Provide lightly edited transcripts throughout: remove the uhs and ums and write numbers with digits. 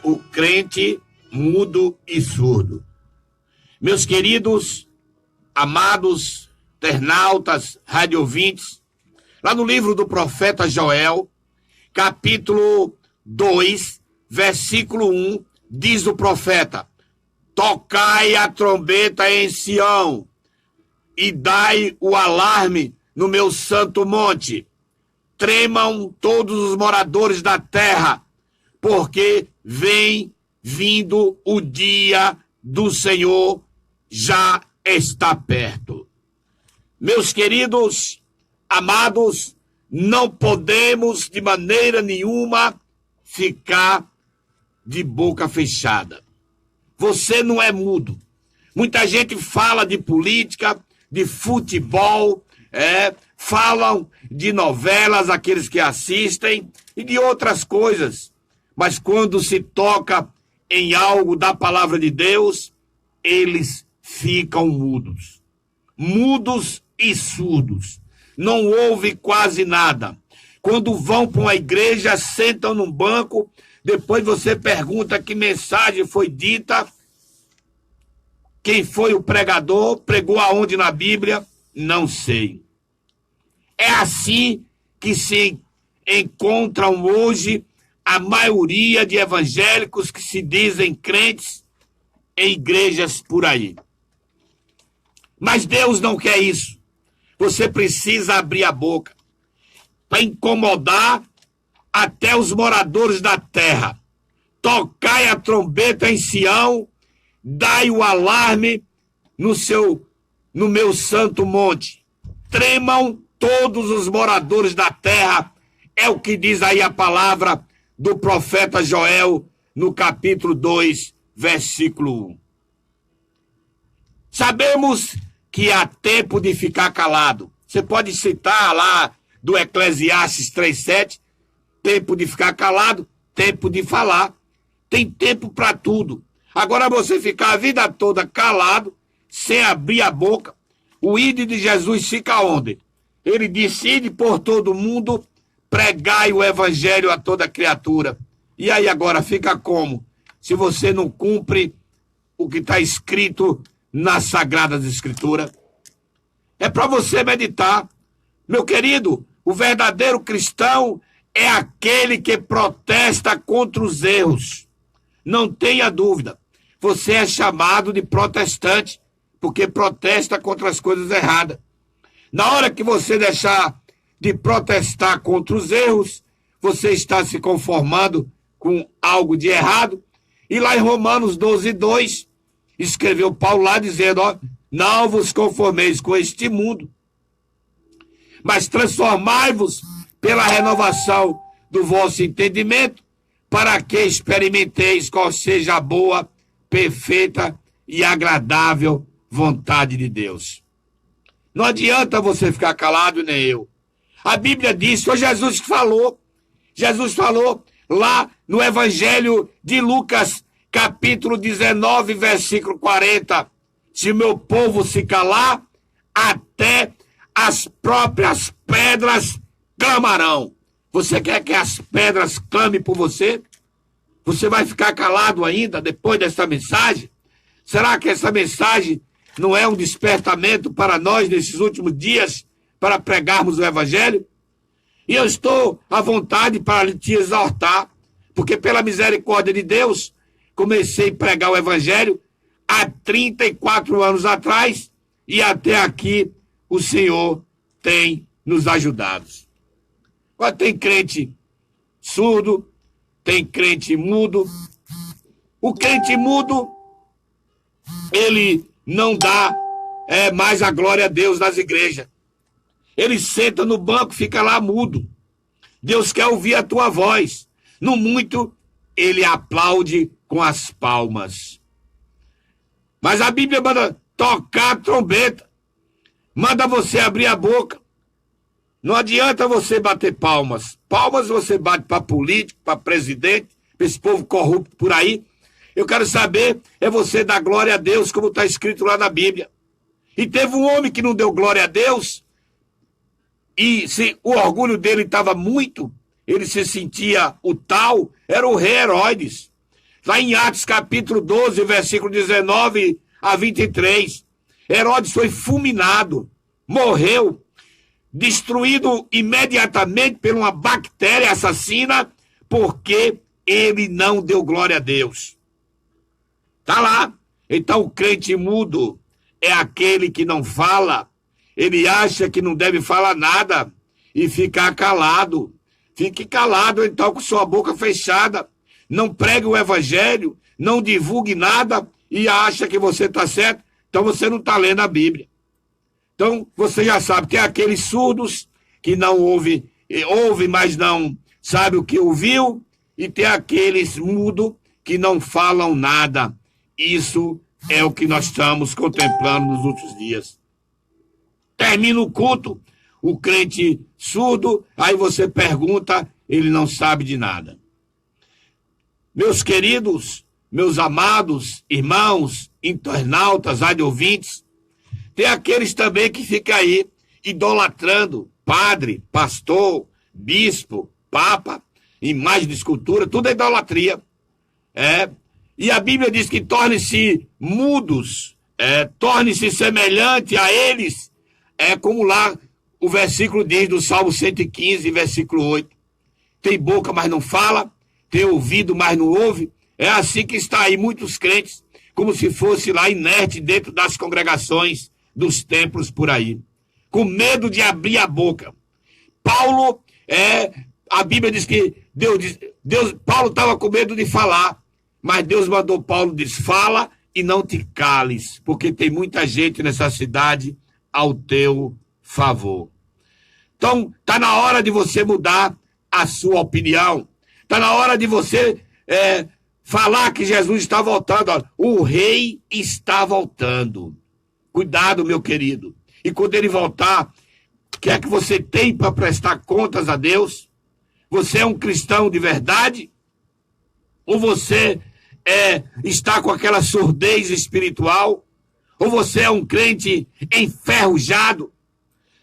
O crente mudo e surdo. Meus queridos, amados internautas, radiovintes, lá no livro do profeta Joel, capítulo 2, versículo 1, diz o profeta: tocai a trombeta em Sião e dai o alarme no meu santo monte. Tremam todos os moradores da terra, porque vem vindo o dia do Senhor, já está perto. Meus queridos, amados, não podemos de maneira nenhuma ficar de boca fechada. Você não é mudo. Muita gente fala de política, de futebol, falam de novelas, aqueles que assistem, e de outras coisas. Mas quando se toca em algo da palavra de Deus, eles ficam mudos. Mudos e surdos. Não ouve quase nada. Quando vão para uma igreja, sentam num banco, depois você pergunta que mensagem foi dita, quem foi o pregador, pregou aonde na Bíblia, não sei. É assim que se encontram hoje a maioria de evangélicos que se dizem crentes em igrejas por aí. Mas Deus não quer isso. Você precisa abrir a boca para incomodar até os moradores da terra. Tocai a trombeta em Sião, dai o alarme no meu santo monte. Tremam todos os moradores da terra, é o que diz aí a palavra do profeta Joel, no capítulo 2, versículo 1. Sabemos que há tempo de ficar calado. Você pode citar lá do Eclesiastes 3:7, tempo de ficar calado, tempo de falar. Tem tempo para tudo. Agora você ficar a vida toda calado, sem abrir a boca, o ídolo de Jesus fica onde? Ele disse: ide por todo mundo, pregai o evangelho a toda criatura. E aí agora fica como? Se você não cumpre o que está escrito nas Sagradas Escrituras. É para você meditar. Meu querido, o verdadeiro cristão é aquele que protesta contra os erros. Não tenha dúvida. Você é chamado de protestante, porque protesta contra as coisas erradas. Na hora que você deixar de protestar contra os erros, você está se conformando com algo de errado. E lá em Romanos 12:2, escreveu Paulo lá dizendo: ó, não vos conformeis com este mundo, mas transformai-vos pela renovação do vosso entendimento, para que experimenteis qual seja a boa, perfeita e agradável vontade de Deus. Não adianta você ficar calado, nem eu. A Bíblia diz, foi Jesus que falou. Jesus falou lá no Evangelho de Lucas, capítulo 19, versículo 40. Se o meu povo se calar, até as próprias pedras clamarão. Você quer que as pedras clamem por você? Você vai ficar calado ainda depois dessa mensagem? Será que essa mensagem não é um despertamento para nós nesses últimos dias, para pregarmos o Evangelho? E eu estou à vontade para te exortar, porque pela misericórdia de Deus, comecei a pregar o Evangelho há 34 anos atrás, e até aqui o Senhor tem nos ajudado. Agora tem crente surdo, tem crente mudo. O crente mudo, ele não dá mais a glória a Deus nas igrejas. Ele senta no banco, fica lá mudo. Deus quer ouvir a tua voz. No muito, ele aplaude com as palmas. Mas a Bíblia manda tocar a trombeta. Manda você abrir a boca. Não adianta você bater palmas. Palmas você bate para político, para presidente, para esse povo corrupto por aí. Eu quero saber, é você dar glória a Deus, como está escrito lá na Bíblia. E teve um homem que não deu glória a Deus, E se o orgulho dele estava muito, ele se sentia o tal, era o rei Herodes. Lá em Atos capítulo 12, versículo 19 a 23, Herodes foi fulminado, morreu, destruído imediatamente por uma bactéria assassina, porque ele não deu glória a Deus. Está lá. Então o crente mudo é aquele que não fala. Ele acha que não deve falar nada e ficar calado. Fique calado, então, com sua boca fechada. Não pregue o evangelho, não divulgue nada e acha que você está certo. Então você não está lendo a Bíblia. Então você já sabe, tem aqueles surdos que não ouve, mas não sabe o que ouviu, e tem aqueles mudos que não falam nada. Isso é o que nós estamos contemplando nos últimos dias. Termina o culto, o crente surdo, aí você pergunta, ele não sabe de nada. Meus queridos, meus amados irmãos, internautas, radiovintes, tem aqueles também que ficam aí idolatrando padre, pastor, bispo, papa, imagem de escultura, tudo é idolatria. E a Bíblia diz que torne-se mudos, torne-se semelhante a eles, como lá o versículo diz do Salmo 115, versículo 8. Tem boca, mas não fala, tem ouvido, mas não ouve. É assim que está aí muitos crentes, como se fosse lá inerte dentro das congregações, dos templos por aí, com medo de abrir a boca. Paulo, a Bíblia diz que Paulo estava com medo de falar, mas Deus mandou Paulo, diz, fala e não te cales, porque tem muita gente nessa cidade ao teu favor. Então, está na hora de você mudar a sua opinião. Está na hora de você falar que Jesus está voltando. Olha, o rei está voltando. Cuidado, meu querido. E quando ele voltar, o que é que você tem para prestar contas a Deus? Você é um cristão de verdade? Ou você está com aquela surdez espiritual? Ou você é um crente enferrujado?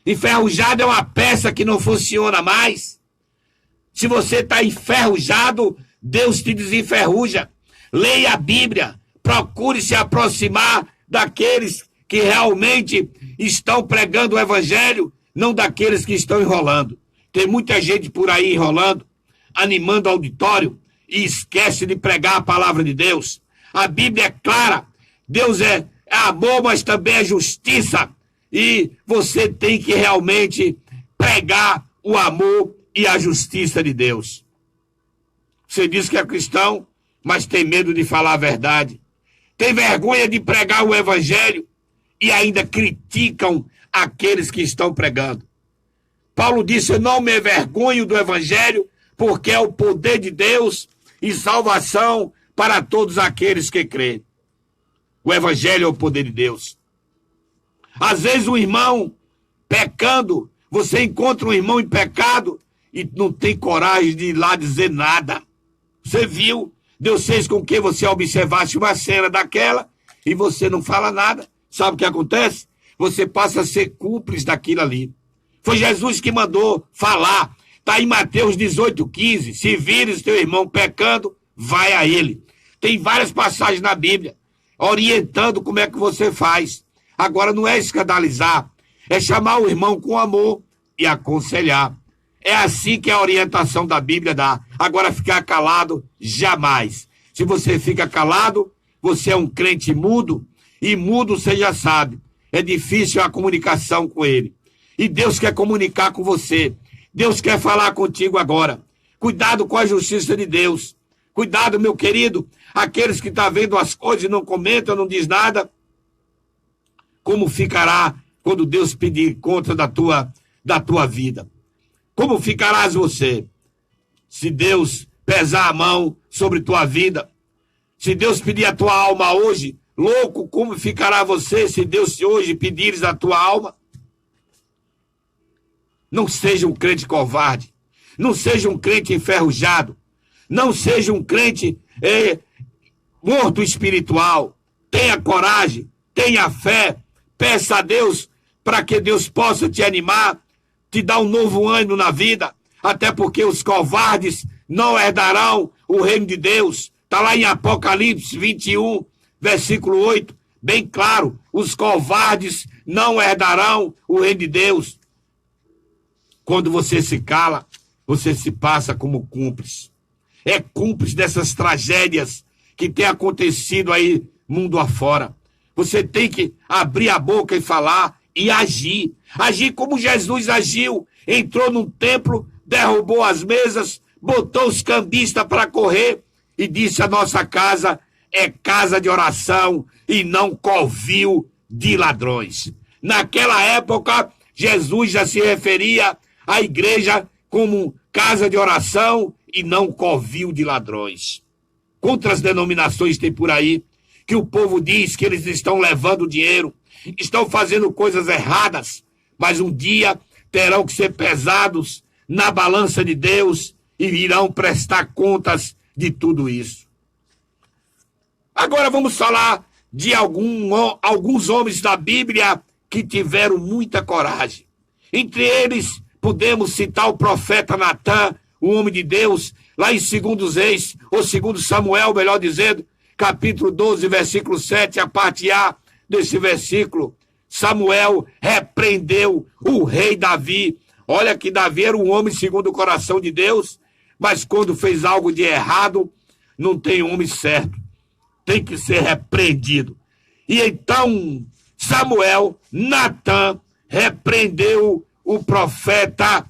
Enferrujado é uma peça que não funciona mais. Se você está enferrujado, Deus te desenferruja. Leia a Bíblia. Procure se aproximar daqueles que realmente estão pregando o evangelho, não daqueles que estão enrolando. Tem muita gente por aí enrolando, animando o auditório e esquece de pregar a palavra de Deus. A Bíblia é clara. Deus é amor, mas também é justiça. E você tem que realmente pregar o amor e a justiça de Deus. Você diz que é cristão, mas tem medo de falar a verdade. Tem vergonha de pregar o evangelho e ainda criticam aqueles que estão pregando. Paulo disse, eu não me envergonho do evangelho, porque é o poder de Deus e salvação para todos aqueles que creem. O evangelho é o poder de Deus. Às vezes um irmão pecando, você encontra um irmão em pecado e não tem coragem de ir lá dizer nada. Você viu, Deus fez com que você observasse uma cena daquela e você não fala nada. Sabe o que acontece? Você passa a ser cúmplice daquilo ali. Foi Jesus que mandou falar. Está em Mateus 18:15. Se vires teu irmão pecando, vai a ele. Tem várias passagens na Bíblia orientando como é que você faz. Agora não é escandalizar, é chamar o irmão com amor e aconselhar. É assim que a orientação da Bíblia dá. Agora ficar calado, jamais. Se você fica calado, você é um crente mudo, e mudo você já sabe. É difícil a comunicação com ele. E Deus quer comunicar com você. Deus quer falar contigo agora. Cuidado com a justiça de Deus. Cuidado, meu querido, aqueles que estão vendo as coisas e não comentam, não diz nada. Como ficará quando Deus pedir conta da tua vida? Como ficarás você? Se Deus pesar a mão sobre tua vida, se Deus pedir a tua alma hoje, louco, como ficará você se Deus hoje pedires a tua alma? Não seja um crente covarde, não seja um crente enferrujado, não seja um crente morto espiritual. Tenha coragem, tenha fé, peça a Deus para que Deus possa te animar. te dá um novo ânimo na vida, até porque os covardes não herdarão o reino de Deus. Está lá em Apocalipse 21, versículo 8, bem claro, os covardes não herdarão o reino de Deus. Quando você se cala, você se passa como cúmplice. É cúmplice dessas tragédias que tem acontecido aí mundo afora. Você tem que abrir a boca e falar e agir. Agir como Jesus agiu. Entrou num templo, derrubou as mesas, botou os cambistas para correr e disse: a nossa casa é casa de oração e não covil de ladrões. Naquela época, Jesus já se referia à igreja como casa de oração e não covil de ladrões. Quantas denominações tem por aí que o povo diz que eles estão levando dinheiro, estão fazendo coisas erradas, mas um dia terão que ser pesados na balança de Deus e irão prestar contas de tudo isso. Agora vamos falar de alguns homens da Bíblia que tiveram muita coragem. Entre eles, podemos citar o profeta Natã, o homem de Deus, lá em 2 Reis, ou 2 Samuel, melhor dizendo, capítulo 12, versículo 7, a parte A desse versículo. Samuel repreendeu o rei Davi. Olha que Davi era um homem segundo o coração de Deus, mas quando fez algo de errado, não tem homem certo. Tem que ser repreendido. E então Samuel, Natã, repreendeu o profeta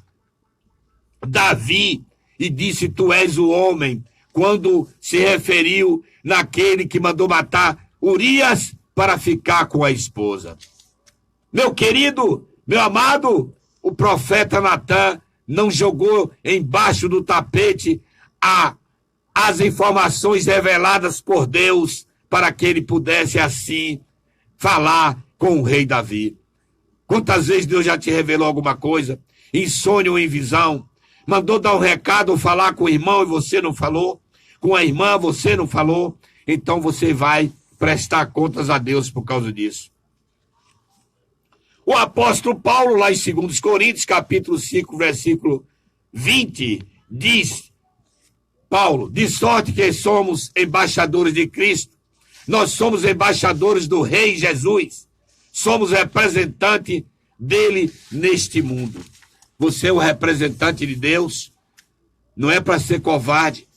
Davi e disse: tu és o homem, quando se referiu naquele que mandou matar Urias para ficar com a esposa. Meu querido, meu amado, o profeta Natã não jogou embaixo do tapete as informações reveladas por Deus para que ele pudesse assim falar com o rei Davi. Quantas vezes Deus já te revelou alguma coisa, em sonho ou em visão, mandou dar um recado ou falar com o irmão e você não falou, com a irmã você não falou, então você vai prestar contas a Deus por causa disso. O apóstolo Paulo, lá em 2 Coríntios, capítulo 5, versículo 20, diz: Paulo, de sorte que somos embaixadores de Cristo, nós somos embaixadores do Rei Jesus, somos representante dele neste mundo. Você é o representante de Deus, não é para ser covarde,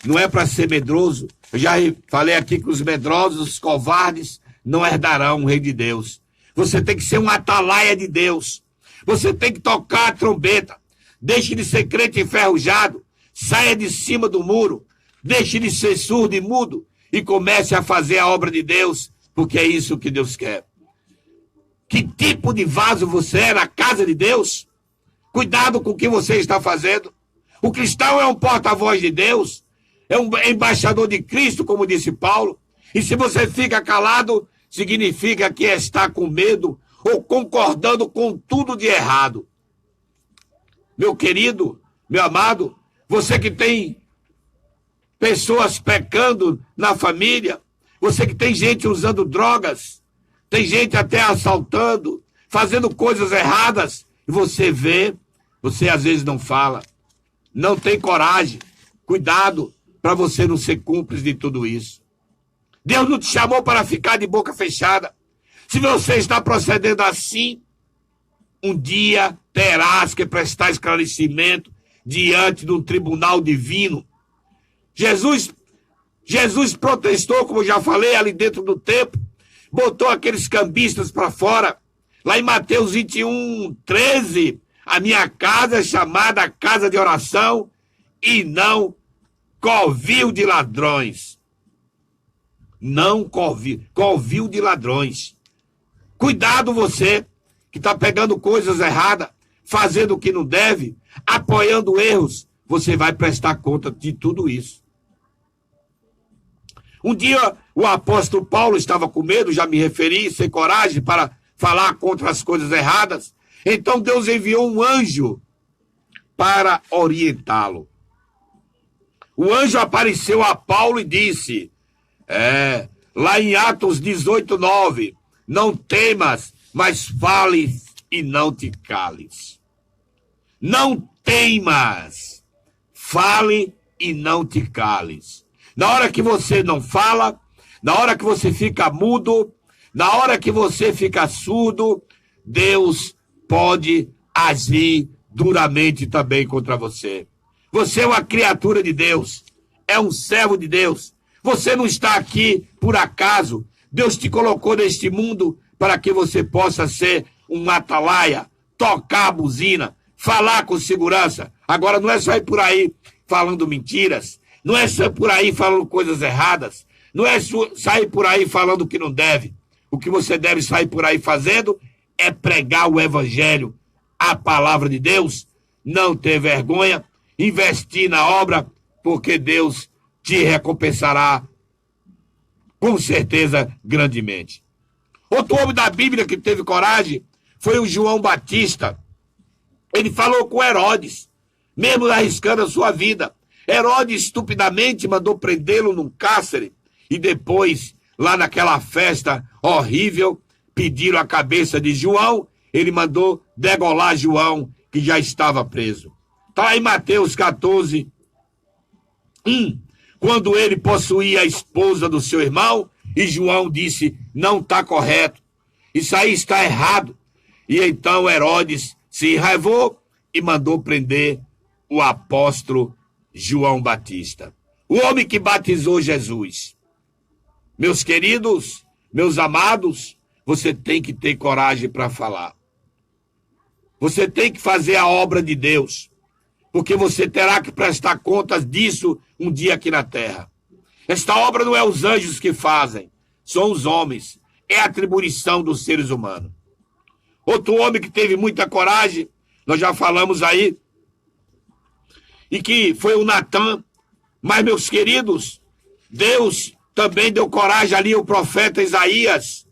não é para ser medroso. Eu já falei aqui que os medrosos, os covardes, não herdarão o Rei de Deus. Você tem que ser um atalaia de Deus. Você tem que tocar a trombeta. Deixe de ser crente enferrujado. Saia de cima do muro. Deixe de ser surdo e mudo. E comece a fazer a obra de Deus, porque é isso que Deus quer. Que tipo de vaso você é na casa de Deus? Cuidado com o que você está fazendo. O cristão é um porta-voz de Deus. É um embaixador de Cristo, como disse Paulo. E se você fica calado, significa que está com medo ou concordando com tudo de errado. Meu querido, meu amado, você que tem pessoas pecando na família, você que tem gente usando drogas, tem gente até assaltando, fazendo coisas erradas, e você vê, você às vezes não fala, não tem coragem. Cuidado para você não ser cúmplice de tudo isso. Deus não te chamou para ficar de boca fechada. Se você está procedendo assim, um dia terás que prestar esclarecimento diante de um tribunal divino. Jesus protestou, como já falei, ali dentro do templo, botou aqueles cambistas para fora. Lá em Mateus 21, 13, a minha casa é chamada casa de oração e não covil de ladrões. Não covil de ladrões. Cuidado você que está pegando coisas erradas, fazendo o que não deve, apoiando erros. Você vai prestar conta de tudo isso. Um dia o apóstolo Paulo estava com medo, já me referi, sem coragem para falar contra as coisas erradas. Então Deus enviou um anjo para orientá-lo. O anjo apareceu a Paulo e disse... lá em Atos 18, 9, não temas, mas fales e não te cales. Não temas, fale e não te cales. Na hora que você não fala, na hora que você fica mudo, na hora que você fica surdo, Deus pode agir duramente também contra você. Você é uma criatura de Deus, é um servo de Deus. Você não está aqui por acaso. Deus te colocou neste mundo para que você possa ser um atalaia, tocar a buzina, falar com segurança. Agora não é só ir por aí falando mentiras, não é só por aí falando coisas erradas, não é sair por aí falando o que não deve. O que você deve sair por aí fazendo é pregar o evangelho, a palavra de Deus, não ter vergonha, investir na obra, porque Deus te recompensará com certeza grandemente. Outro homem da Bíblia que teve coragem foi o João Batista. Ele falou com Herodes, mesmo arriscando a sua vida. Herodes estupidamente mandou prendê-lo num cárcere e depois, lá naquela festa horrível, pediram a cabeça de João. Ele mandou degolar João, que já estava preso. Está lá em Mateus 14, 1. Quando ele possuía a esposa do seu irmão, e João disse, não está correto, isso aí está errado. E então Herodes se enraivou e mandou prender o apóstolo João Batista, o homem que batizou Jesus. Meus queridos, meus amados, você tem que ter coragem para falar. Você tem que fazer a obra de Deus, porque você terá que prestar contas disso um dia aqui na terra. Esta obra não é os anjos que fazem, são os homens. É a atribuição dos seres humanos. Outro homem que teve muita coragem, nós já falamos aí, e que foi o Natã. Mas, meus queridos, Deus também deu coragem ali ao profeta Isaías.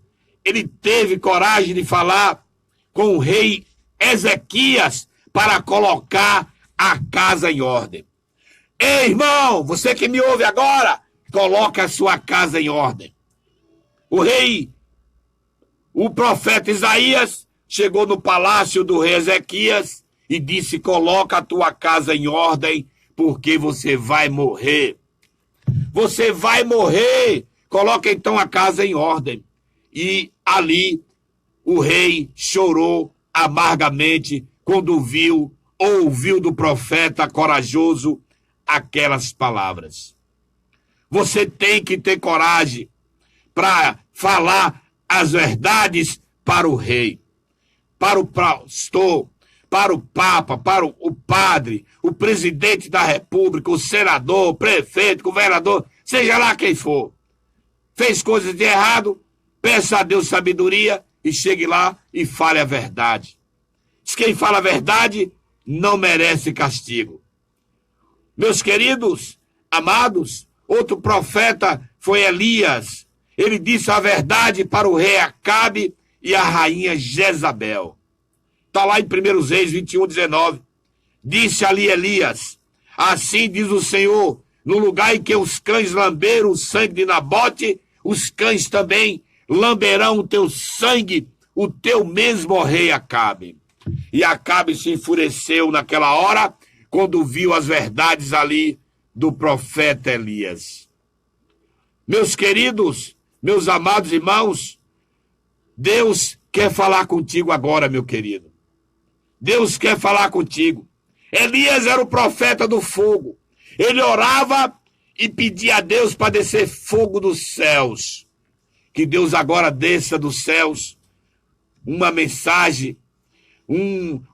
Ele teve coragem de falar com o rei Ezequias para colocar a casa em ordem. Ei, irmão, você que me ouve agora, coloca a sua casa em ordem. O profeta Isaías chegou no palácio do rei Ezequias e disse, coloca a tua casa em ordem, porque você vai morrer. Você vai morrer. Coloca então a casa em ordem. E ali o rei chorou amargamente quando ouviu do profeta corajoso aquelas palavras. Você tem que ter coragem para falar as verdades para o rei, para o pastor, para o papa, para o padre, o presidente da república, o senador, o prefeito, governador, seja lá quem for. Fez coisas de errado, peça a Deus sabedoria e chegue lá e fale a verdade. Quem fala a verdade não merece castigo. Meus queridos, amados, outro profeta foi Elias. Ele disse a verdade para o rei Acabe e a rainha Jezabel. Está lá em 1 Reis 21, 19. Disse ali Elias, assim diz o Senhor, no lugar em que os cães lamberam o sangue de Nabote, os cães também lamberão o teu sangue, o teu mesmo rei Acabe. E Acabe se enfureceu naquela hora, quando viu as verdades ali do profeta Elias. Meus queridos, meus amados irmãos, Deus quer falar contigo agora, meu querido. Deus quer falar contigo. Elias era o profeta do fogo. Ele orava e pedia a Deus para descer fogo dos céus. Que Deus agora desça dos céus uma mensagem,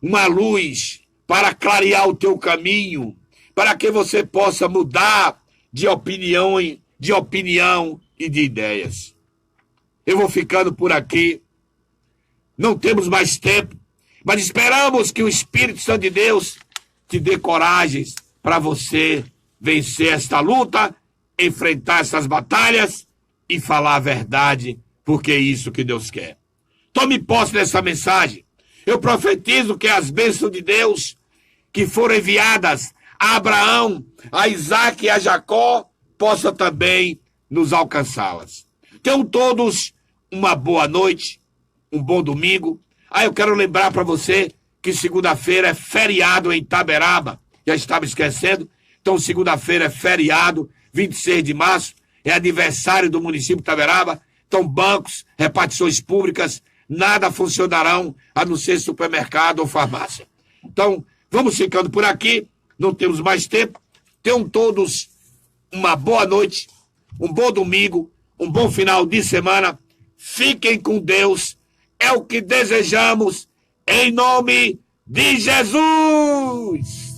uma luz para clarear o teu caminho, para que você possa mudar de opinião e de ideias. Eu vou ficando por aqui. Não temos mais tempo, mas esperamos que o Espírito Santo de Deus te dê coragens para você vencer esta luta, enfrentar essas batalhas e falar a verdade, porque é isso que Deus quer. Tome posse dessa mensagem. Eu profetizo que as bênçãos de Deus que foram enviadas a Abraão, a Isaac e a Jacó possam também nos alcançá-las. Tenham todos uma boa noite, um bom domingo. Eu quero lembrar para você que segunda-feira é feriado em Itaberaba. Já estava esquecendo? Então, segunda-feira é feriado, 26 de março, é aniversário do município de Itaberaba. Então, bancos, repartições públicas, nada funcionarão a não ser supermercado ou farmácia. Então, vamos ficando por aqui, não temos mais tempo. Tenham todos uma boa noite, um bom domingo, um bom final de semana. Fiquem com Deus, é o que desejamos, em nome de Jesus!